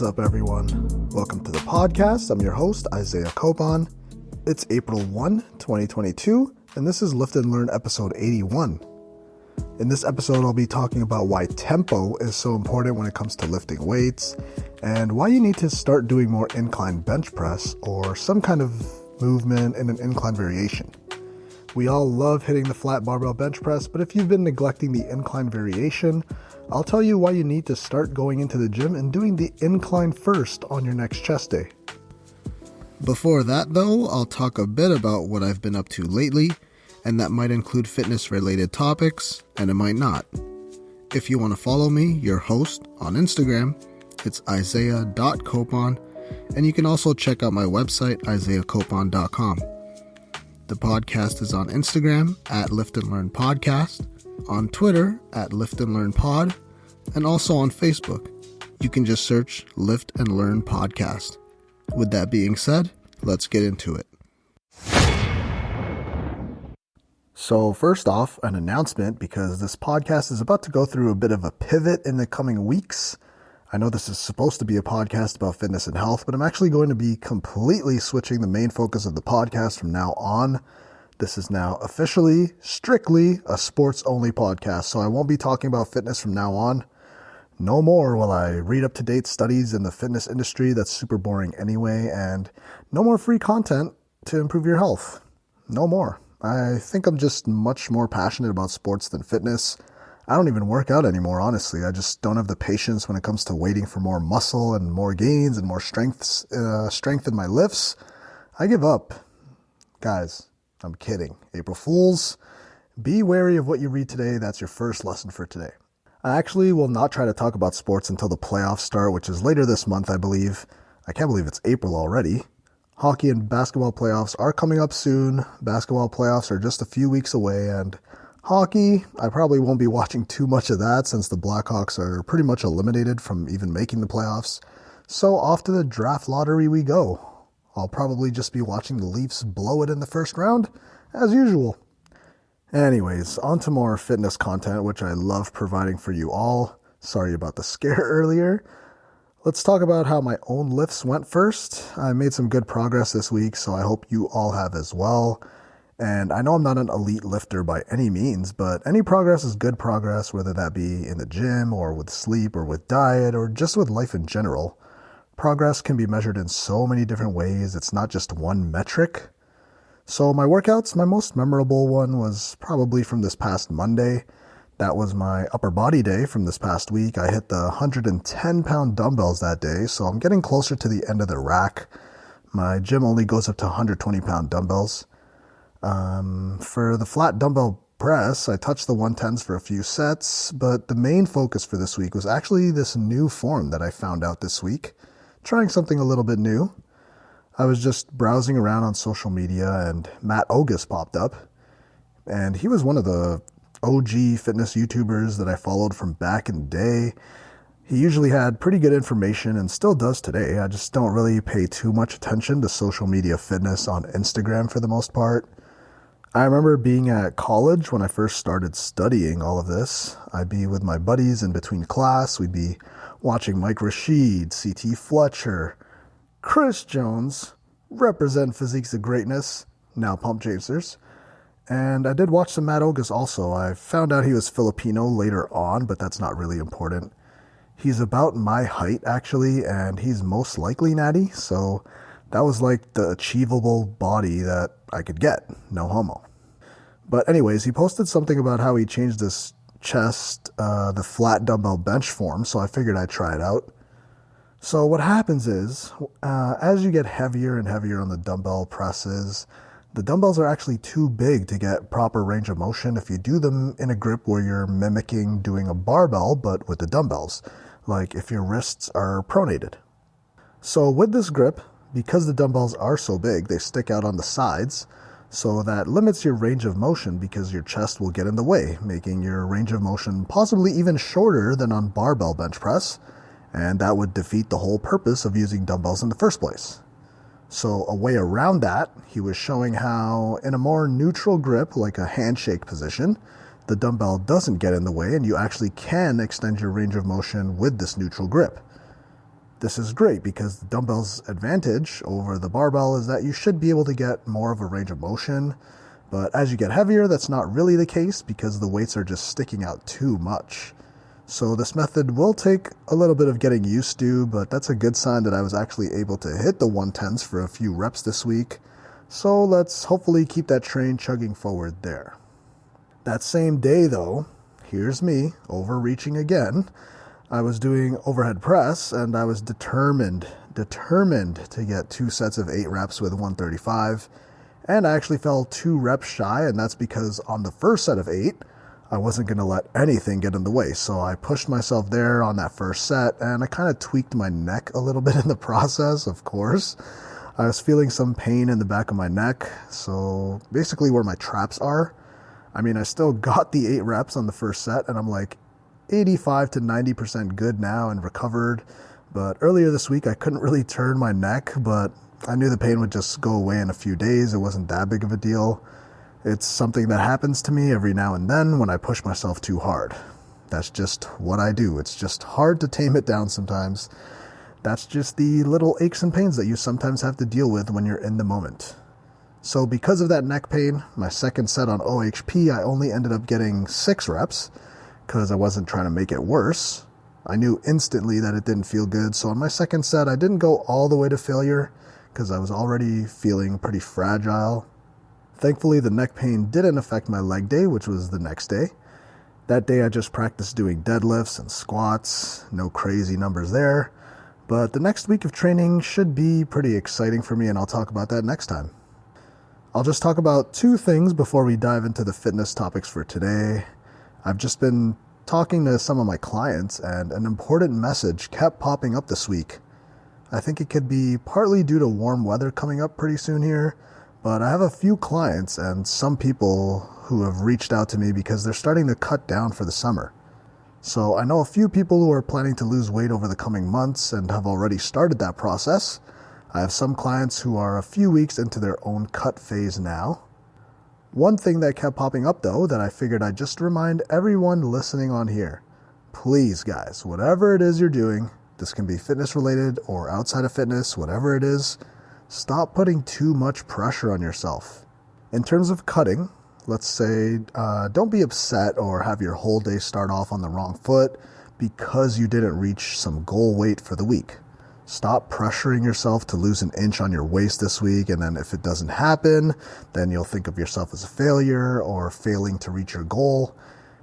What's up, everyone? Welcome to the podcast. I'm your host, Isaiah Copan. It's April 1, 2022, and this is Lift and Learn episode 81. In this episode, I'll be talking about why tempo is so important when it comes to lifting weights, and why you need to start doing more incline bench press or some kind of movement in an incline variation. We all love hitting the flat barbell bench press, but if you've been neglecting the incline variation, I'll tell you why you need to start going into the gym and doing the incline first on your next chest day. Before that though, I'll talk a bit about what I've been up to lately, and that might include fitness related topics, and it might not. If you want to follow me, your host, on Instagram, it's isaiah.copan, and you can also check out my website, isaiahcopan.com. The podcast is on Instagram at Lift and Learn Podcast, on Twitter at Lift and Learn Pod, and also on Facebook. You can just search Lift and Learn Podcast. With that being said, let's get into it. So first off, an announcement, because this podcast is about to go through a bit of a pivot in the coming weeks. I know this is supposed to be a podcast about fitness and health, but I'm actually going to be completely switching the main focus of the podcast from now on. This is now officially, strictly a sports-only podcast, so I won't be talking about fitness from now on. No more will I read up-to-date studies in the fitness industry that's super boring anyway, and no more free content to improve your health. No more. I think I'm just much more passionate about sports than fitness. I don't even work out anymore, honestly. I just don't have the patience when it comes to waiting for more muscle and more gains and more strength in my lifts. I give up. Guys, I'm kidding. April Fools, be wary of what you read today. That's your first lesson for today. I actually will not try to talk about sports until the playoffs start, which is later this month, I believe. I can't believe it's April already. Hockey and basketball playoffs are coming up soon. Basketball playoffs are just a few weeks away, and hockey, I probably won't be watching too much of that since the Blackhawks are pretty much eliminated from even making the playoffs. So off to the draft lottery we go. I'll probably just be watching the Leafs blow it in the first round, as usual. Anyways, on to more fitness content, which I love providing for you all. Sorry about the scare earlier. Let's talk about how my own lifts went first. I made some good progress this week, so I hope you all have as well. And I know I'm not an elite lifter by any means, but any progress is good progress, whether that be in the gym or with sleep or with diet or just with life in general. Progress can be measured in so many different ways. It's not just one metric. So my workouts, my most memorable one was probably from this past Monday. That was my upper body day from this past week. I hit the 110-pound dumbbells that day, so I'm getting closer to the end of the rack. My gym only goes up to 120-pound dumbbells. For the flat dumbbell press, I touched the 110s for a few sets, but the main focus for this week was actually this new form that I found out this week, trying something a little bit new. I was just browsing around on social media and Matt Ogus popped up, and he was one of the OG fitness YouTubers that I followed from back in the day. He usually had pretty good information and still does today. I just don't really pay too much attention to social media fitness on Instagram for the most part. I remember being at college when I first started studying all of this. I'd be with my buddies in between class. We'd be watching Mike Rashid, C.T. Fletcher, Chris Jones, represent Physiques of Greatness, now Pump Chasers. And I did watch some Matt Ogus also. I found out he was Filipino later on, but that's not really important. He's about my height, actually, and he's most likely natty, so that was like the achievable body that I could get, no homo. But anyways, he posted something about how he changed his chest, the flat dumbbell bench form, so I figured I'd try it out. So what happens is, as you get heavier and heavier on the dumbbell presses, the dumbbells are actually too big to get proper range of motion if you do them in a grip where you're mimicking doing a barbell, but with the dumbbells, like if your wrists are pronated. So with this grip, because the dumbbells are so big, they stick out on the sides, so that limits your range of motion because your chest will get in the way, making your range of motion possibly even shorter than on barbell bench press, and that would defeat the whole purpose of using dumbbells in the first place. So a way around that, he was showing how in a more neutral grip, like a handshake position, the dumbbell doesn't get in the way and you actually can extend your range of motion with this neutral grip. This is great because the dumbbell's advantage over the barbell is that you should be able to get more of a range of motion. But as you get heavier, that's not really the case because the weights are just sticking out too much. So this method will take a little bit of getting used to, but that's a good sign that I was actually able to hit the 110s for a few reps this week. So let's hopefully keep that train chugging forward there. That same day though, here's me overreaching again. I was doing overhead press and I was determined to get 2 sets of 8 reps with 135. And I actually fell 2 reps shy, and that's because on the first set of 8, I wasn't going to let anything get in the way. So I pushed myself there on that first set, and I kind of tweaked my neck a little bit in the process, of course. I was feeling some pain in the back of my neck, so basically where my traps are. I mean, I still got the 8 reps on the first set, and I'm like 85 to 90% good now and recovered. But earlier this week, I couldn't really turn my neck, but I knew the pain would just go away in a few days. It wasn't that big of a deal. It's something that happens to me every now and then when I push myself too hard. That's just what I do. It's just hard to tame it down sometimes. That's just the little aches and pains that you sometimes have to deal with when you're in the moment. So because of that neck pain, my second set on OHP, I only ended up getting 6 reps because I wasn't trying to make it worse. I knew instantly that it didn't feel good. So on my second set, I didn't go all the way to failure because I was already feeling pretty fragile. Thankfully, the neck pain didn't affect my leg day, which was the next day. That day, I just practiced doing deadlifts and squats. No crazy numbers there. But the next week of training should be pretty exciting for me, and I'll talk about that next time. I'll just talk about 2 things before we dive into the fitness topics for today. I've just been talking to some of my clients, and an important message kept popping up this week. I think it could be partly due to warm weather coming up pretty soon here, but I have a few clients and some people who have reached out to me because they're starting to cut down for the summer. So I know a few people who are planning to lose weight over the coming months and have already started that process. I have some clients who are a few weeks into their own cut phase now. One thing that kept popping up though that I figured I'd just remind everyone listening on here. Please guys, whatever it is you're doing, this can be fitness related or outside of fitness, whatever it is, stop putting too much pressure on yourself. In terms of cutting, let's say don't be upset or have your whole day start off on the wrong foot because you didn't reach some goal weight for the week. Stop pressuring yourself to lose an inch on your waist this week, and then if it doesn't happen, then you'll think of yourself as a failure or failing to reach your goal.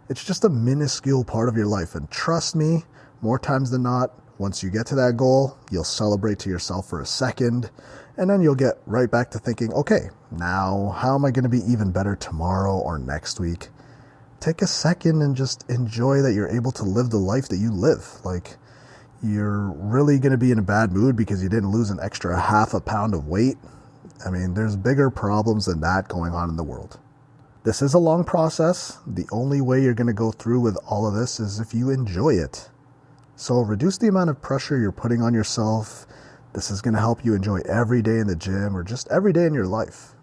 It's just a minuscule part of your life, and trust me, more times than not, once you get to that goal, you'll celebrate to yourself for a second, and then you'll get right back to thinking, okay, now how am I going to be even better tomorrow or next week? Take a second and just enjoy that you're able to live the life that you live. Like, you're really going to be in a bad mood because you didn't lose an extra half a pound of weight. I mean, there's bigger problems than that going on in the world. This is a long process. The only way you're going to go through with all of this is if you enjoy it. So reduce the amount of pressure you're putting on yourself. This is going to help you enjoy every day in the gym or just every day in your life.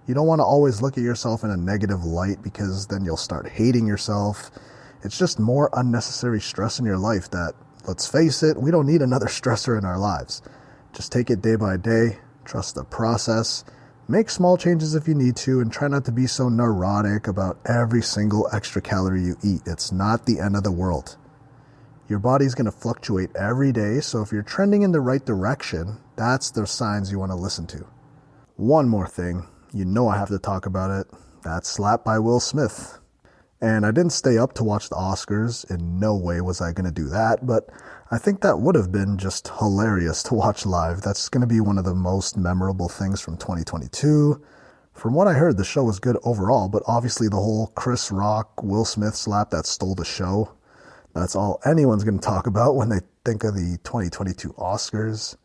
You don't want to always look at yourself in a negative light because then you'll start hating yourself. It's just more unnecessary stress in your life that, let's face it, we don't need another stressor in our lives. Just take it day by day, trust the process, make small changes if you need to, and try not to be so neurotic about every single extra calorie you eat. It's not the end of the world. Your body's going to fluctuate every day, so if you're trending in the right direction, that's the signs you want to listen to. One more thing, you know I have to talk about it. That slap by Will Smith. And I didn't stay up to watch the Oscars. In no way was I going to do that, but I think that would have been just hilarious to watch live. That's going to be one of the most memorable things from 2022. From what I heard, the show was good overall, but obviously the whole Chris Rock, Will Smith slap that stole the show. That's all anyone's going to talk about when they think of the 2022 Oscars.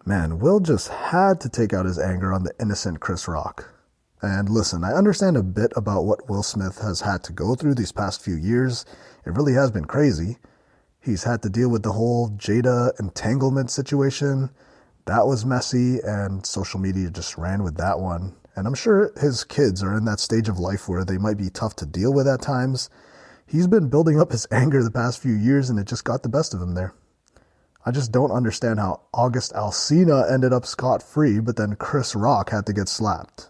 Man, Will just had to take out his anger on the innocent Chris Rock. And listen, I understand a bit about what Will Smith has had to go through these past few years. It really has been crazy. He's had to deal with the whole Jada entanglement situation. That was messy, and social media just ran with that one. And I'm sure his kids are in that stage of life where they might be tough to deal with at times. He's been building up his anger the past few years, and it just got the best of him there. I just don't understand how August Alsina ended up scot-free, but then Chris Rock had to get slapped.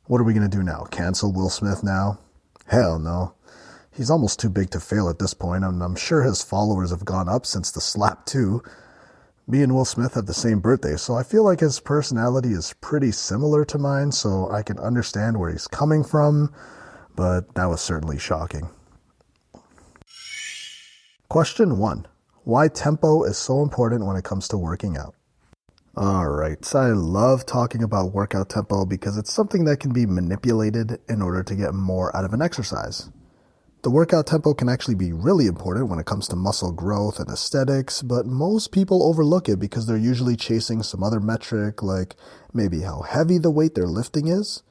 What are we going to do now? Cancel Will Smith now? Hell no. He's almost too big to fail at this point, and I'm sure his followers have gone up since the slap too. Me and Will Smith have the same birthday, so I feel like his personality is pretty similar to mine, so I can understand where he's coming from, but that was certainly shocking. Question 1. Why tempo is so important when it comes to working out? Alright, so I love talking about workout tempo because it's something that can be manipulated in order to get more out of an exercise. The workout tempo can actually be really important when it comes to muscle growth and aesthetics, but most people overlook it because they're usually chasing some other metric, like maybe how heavy the weight they're lifting is.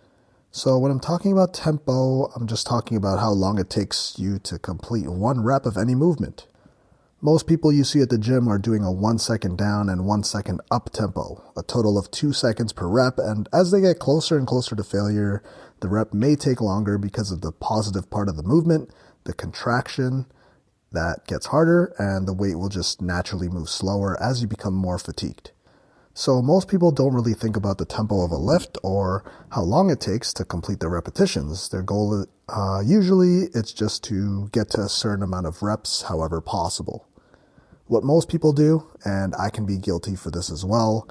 So when I'm talking about tempo, I'm just talking about how long it takes you to complete one rep of any movement. Most people you see at the gym are doing a 1 second down and 1 second up tempo, a total of 2 seconds per rep, and as they get closer and closer to failure, the rep may take longer because of the positive part of the movement, the contraction that gets harder, and the weight will just naturally move slower as you become more fatigued. So most people don't really think about the tempo of a lift or how long it takes to complete the repetitions. Their goal usually it's just to get to a certain amount of reps, however possible. What most people do, and I can be guilty for this as well,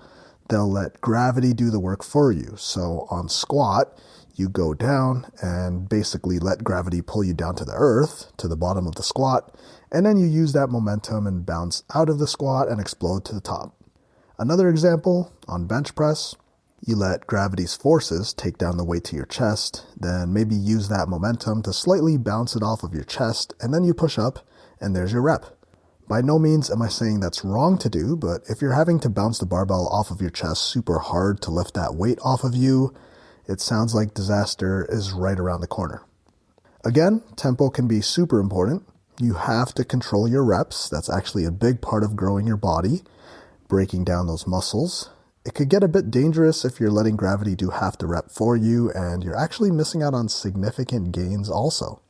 they'll let gravity do the work for you. So on squat, you go down and basically let gravity pull you down to the earth, to the bottom of the squat, and then you use that momentum and bounce out of the squat and explode to the top. Another example, on bench press, you let gravity's forces take down the weight to your chest, then maybe use that momentum to slightly bounce it off of your chest, and then you push up, and there's your rep. By no means am I saying that's wrong to do, but if you're having to bounce the barbell off of your chest super hard to lift that weight off of you, it sounds like disaster is right around the corner. Again, tempo can be super important. You have to control your reps. That's actually a big part of growing your body, breaking down those muscles. It could get a bit dangerous if you're letting gravity do half the rep for you, and you're actually missing out on significant gains also.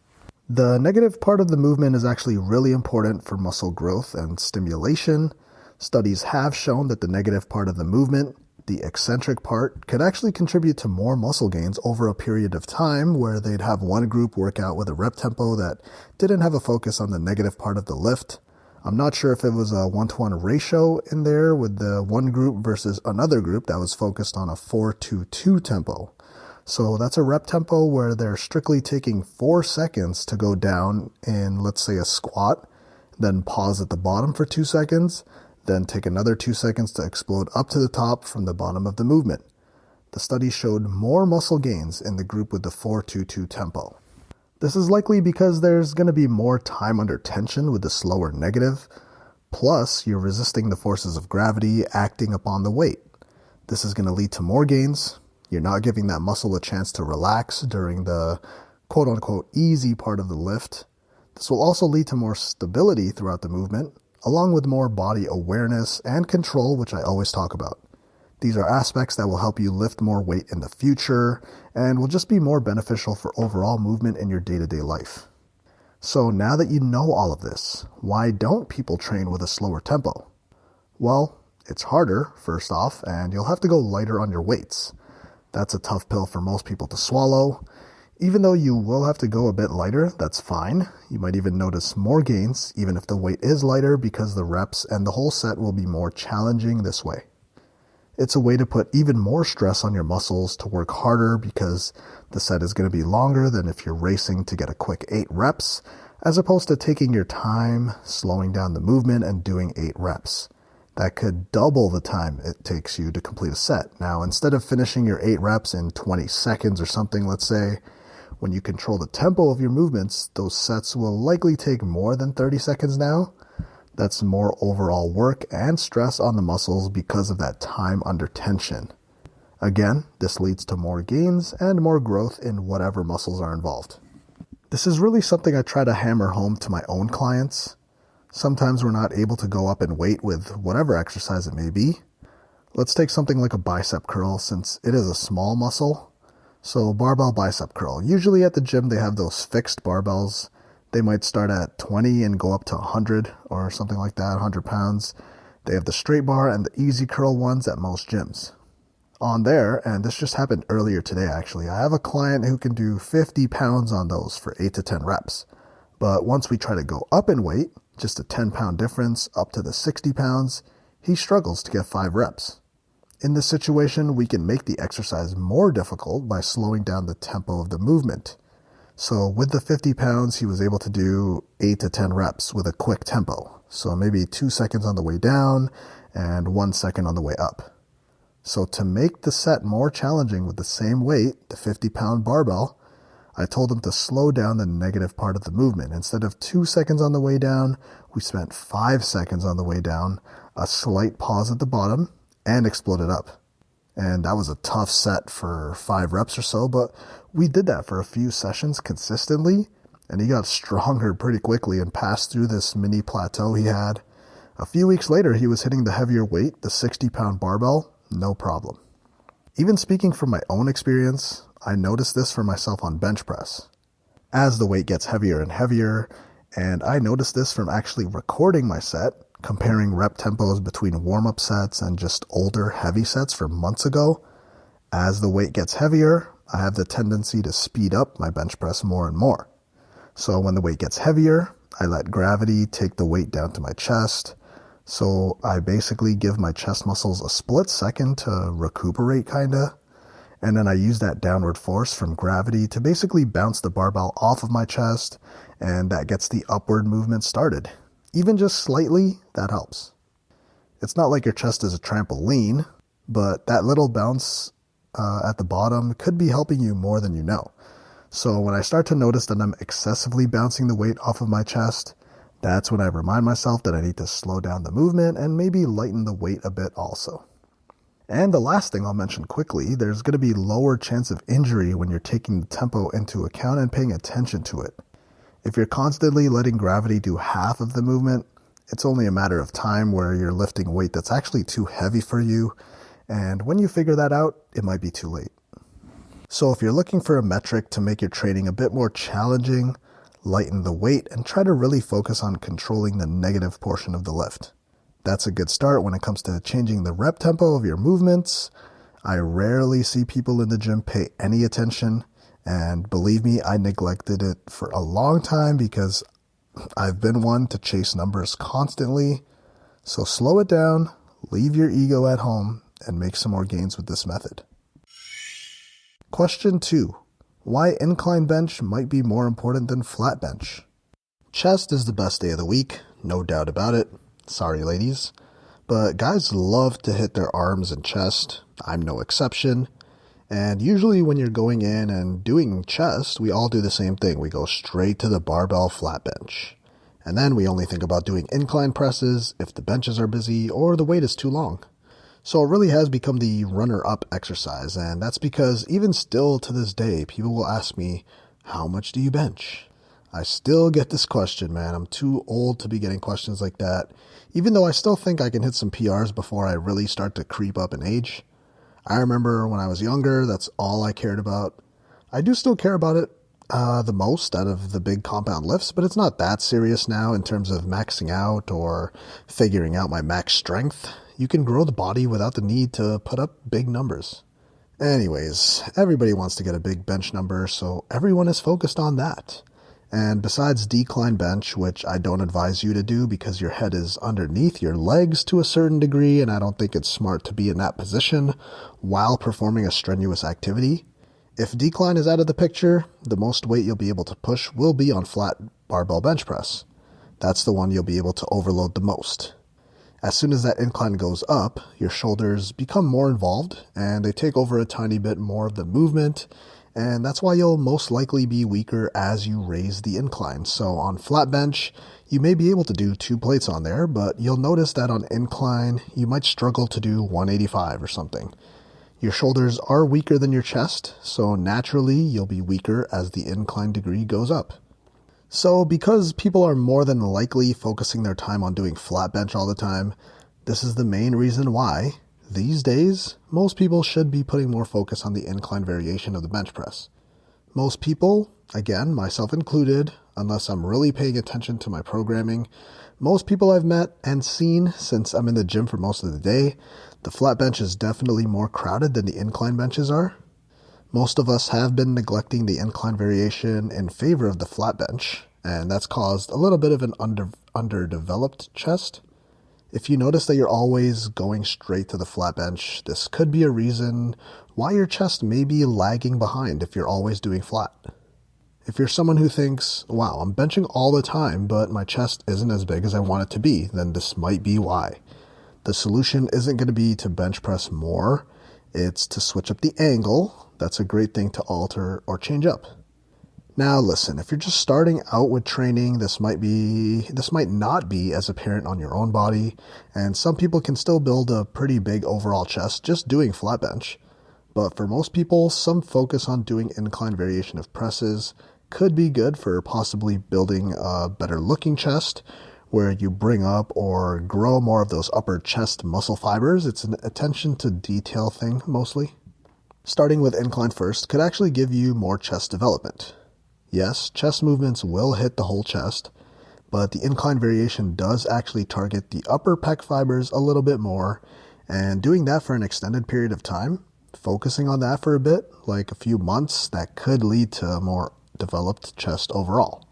The negative part of the movement is actually really important for muscle growth and stimulation. Studies have shown that the negative part of the movement, the eccentric part, could actually contribute to more muscle gains over a period of time where they'd have one group work out with a rep tempo that didn't have a focus on the negative part of the lift. I'm not sure if it was a 1-to-1 ratio in there with the one group versus another group that was focused on a 4-2-2 tempo. So that's a rep tempo where they're strictly taking 4 seconds to go down in, let's say, a squat, then pause at the bottom for 2 seconds, then take another 2 seconds to explode up to the top from the bottom of the movement. The study showed more muscle gains in the group with the 4-2-2 tempo. This is likely because there's going to be more time under tension with the slower negative, plus you're resisting the forces of gravity acting upon the weight. This is going to lead to more gains. You're not giving that muscle a chance to relax during the quote-unquote easy part of the lift. This will also lead to more stability throughout the movement, along with more body awareness and control, which I always talk about. These are aspects that will help you lift more weight in the future and will just be more beneficial for overall movement in your day-to-day life. So now that you know all of this, why don't people train with a slower tempo? Well, it's harder, first off, and you'll have to go lighter on your weights. That's a tough pill for most people to swallow. Even though you will have to go a bit lighter, that's fine. You might even notice more gains, even if the weight is lighter, because the reps and the whole set will be more challenging this way. It's a way to put even more stress on your muscles to work harder because the set is going to be longer than if you're racing to get a quick 8 reps, as opposed to taking your time, slowing down the movement, and doing 8 reps. That could double the time it takes you to complete a set. Now, instead of finishing your 8 reps in 20 seconds or something, let's say, when you control the tempo of your movements, those sets will likely take more than 30 seconds now. That's more overall work and stress on the muscles because of that time under tension. Again, this leads to more gains and more growth in whatever muscles are involved. This is really something I try to hammer home to my own clients. Sometimes we're not able to go up in weight with whatever exercise it may be. Let's take something like a bicep curl since it is a small muscle. So barbell bicep curl. Usually at the gym they have those fixed barbells. They might start at 20 and go up to 100 or something like that, 100 pounds. They have the straight bar and the easy curl ones at most gyms. On there, and this just happened earlier today actually, I have a client who can do 50 pounds on those for 8 to 10 reps. But once we try to go up in weight, just a 10-pound difference up to the 60 pounds, he struggles to get 5 reps. In this situation, we can make the exercise more difficult by slowing down the tempo of the movement. So with the 50 pounds, he was able to do 8 to 10 reps with a quick tempo. So maybe 2 seconds on the way down and 1 second on the way up. So to make the set more challenging with the same weight, the 50-pound barbell, I told him to slow down the negative part of the movement. Instead of 2 seconds on the way down, we spent 5 seconds on the way down, a slight pause at the bottom, and exploded up. And that was a tough set for 5 reps or so, but we did that for a few sessions consistently, and he got stronger pretty quickly and passed through this mini plateau he had. A few weeks later, he was hitting the heavier weight, the 60-pound barbell, no problem. Even speaking from my own experience, I noticed this for myself on bench press. As the weight gets heavier and heavier, and I noticed this from actually recording my set, comparing rep tempos between warm-up sets and just older heavy sets from months ago, as the weight gets heavier, I have the tendency to speed up my bench press more and more. So when the weight gets heavier, I let gravity take the weight down to my chest. So I basically give my chest muscles a split second to recuperate kinda. And then I use that downward force from gravity to basically bounce the barbell off of my chest, and that gets the upward movement started. Even just slightly, that helps. It's not like your chest is a trampoline, but that little bounce at the bottom could be helping you more than you know. So when I start to notice that I'm excessively bouncing the weight off of my chest, that's when I remind myself that I need to slow down the movement and maybe lighten the weight a bit also. And the last thing I'll mention quickly, there's going to be lower chance of injury when you're taking the tempo into account and paying attention to it. If you're constantly letting gravity do half of the movement, it's only a matter of time where you're lifting weight that's actually too heavy for you, and when you figure that out, it might be too late. So if you're looking for a metric to make your training a bit more challenging, lighten the weight, and try to really focus on controlling the negative portion of the lift. That's a good start when it comes to changing the rep tempo of your movements. I rarely see people in the gym pay any attention, and believe me, I neglected it for a long time because I've been one to chase numbers constantly. So slow it down, leave your ego at home, and make some more gains with this method. Question 2. Why incline bench might be more important than flat bench. Chest is the best day of the week, no doubt about it. Sorry, ladies. But guys love to hit their arms and chest. I'm no exception. And usually when you're going in and doing chest, we all do the same thing. We go straight to the barbell flat bench. And then we only think about doing incline presses if the benches are busy or the weight is too long. So it really has become the runner-up exercise, and that's because even still to this day, people will ask me, how much do you bench? I still get this question, man. I'm too old to be getting questions like that, even though I still think I can hit some PRs before I really start to creep up in age. I remember when I was younger, that's all I cared about. I do still care about it the most out of the big compound lifts, but it's not that serious now in terms of maxing out or figuring out my max strength. You can grow the body without the need to put up big numbers. Anyways, everybody wants to get a big bench number, so everyone is focused on that. And besides decline bench, which I don't advise you to do because your head is underneath your legs to a certain degree, and I don't think it's smart to be in that position while performing a strenuous activity, if decline is out of the picture, the most weight you'll be able to push will be on flat barbell bench press. That's the one you'll be able to overload the most. As soon as that incline goes up, your shoulders become more involved and they take over a tiny bit more of the movement, and that's why you'll most likely be weaker as you raise the incline. So on flat bench, you may be able to do 2 plates on there, but you'll notice that on incline, you might struggle to do 185 or something. Your shoulders are weaker than your chest, so naturally you'll be weaker as the incline degree goes up. So because people are more than likely focusing their time on doing flat bench all the time, this is the main reason why, these days, most people should be putting more focus on the incline variation of the bench press. Most people, again, myself included, unless I'm really paying attention to my programming. Most people I've met and seen since I'm in the gym for most of the day, the flat bench is definitely more crowded than the incline benches are. Most of us have been neglecting the incline variation in favor of the flat bench, and that's caused a little bit of an underdeveloped chest. If you notice that you're always going straight to the flat bench, this could be a reason why your chest may be lagging behind if you're always doing flat. If you're someone who thinks, wow, I'm benching all the time, but my chest isn't as big as I want it to be, then this might be why. The solution isn't going to be to bench press more, it's to switch up the angle. That's a great thing to alter or change up. Now listen, if you're just starting out with training, this might not be as apparent on your own body, and some people can still build a pretty big overall chest just doing flat bench. But for most people, some focus on doing incline variation of presses could be good for possibly building a better looking chest where you bring up or grow more of those upper chest muscle fibers. It's an attention to detail thing mostly. Starting with incline first could actually give you more chest development. Yes, chest movements will hit the whole chest, but the incline variation does actually target the upper pec fibers a little bit more, and doing that for an extended period of time, focusing on that for a bit, like a few months, that could lead to a more developed chest overall.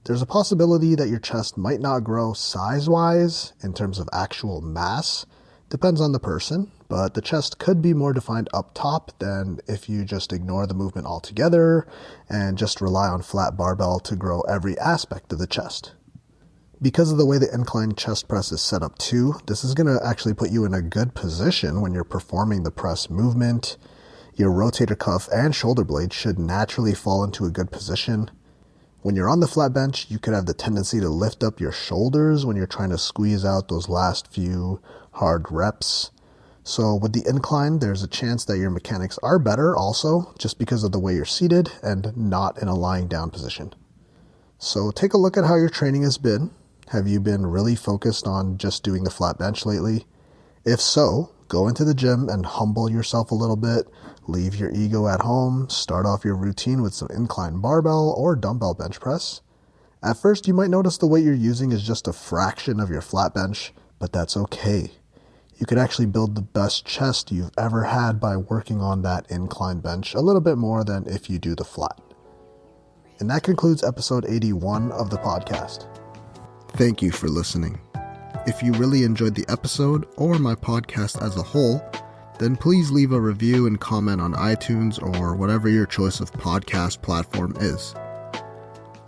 There's a possibility that your chest might not grow size-wise in terms of actual mass, depends on the person, but the chest could be more defined up top than if you just ignore the movement altogether and just rely on flat barbell to grow every aspect of the chest. Because of the way the incline chest press is set up too, this is going to actually put you in a good position when you're performing the press movement. Your rotator cuff and shoulder blade should naturally fall into a good position. When you're on the flat bench, you could have the tendency to lift up your shoulders when you're trying to squeeze out those last few hard reps. So with the incline, there's a chance that your mechanics are better also, just because of the way you're seated and not in a lying down position. So take a look at how your training has been. Have you been really focused on just doing the flat bench lately? If so, go into the gym and humble yourself a little bit, leave your ego at home, start off your routine with some incline barbell or dumbbell bench press. At first, you might notice the weight you're using is just a fraction of your flat bench, but that's okay. You could actually build the best chest you've ever had by working on that incline bench a little bit more than if you do the flat. And that concludes episode 81 of the podcast. Thank you for listening. If you really enjoyed the episode or my podcast as a whole, then please leave a review and comment on iTunes or whatever your choice of podcast platform is.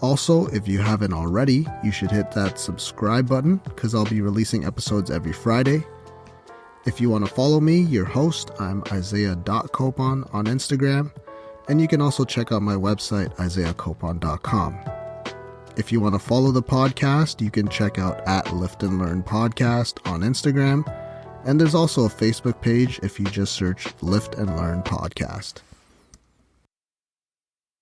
Also, if you haven't already, you should hit that subscribe button because I'll be releasing episodes every Friday. If you want to follow me, your host, I'm Isaiah.Copon on Instagram, and you can also check out my website, isaiahcopon.com. If you want to follow the podcast, you can check out @Lift and Learn Podcast on Instagram, and there's also a Facebook page if you just search Lift and Learn Podcast.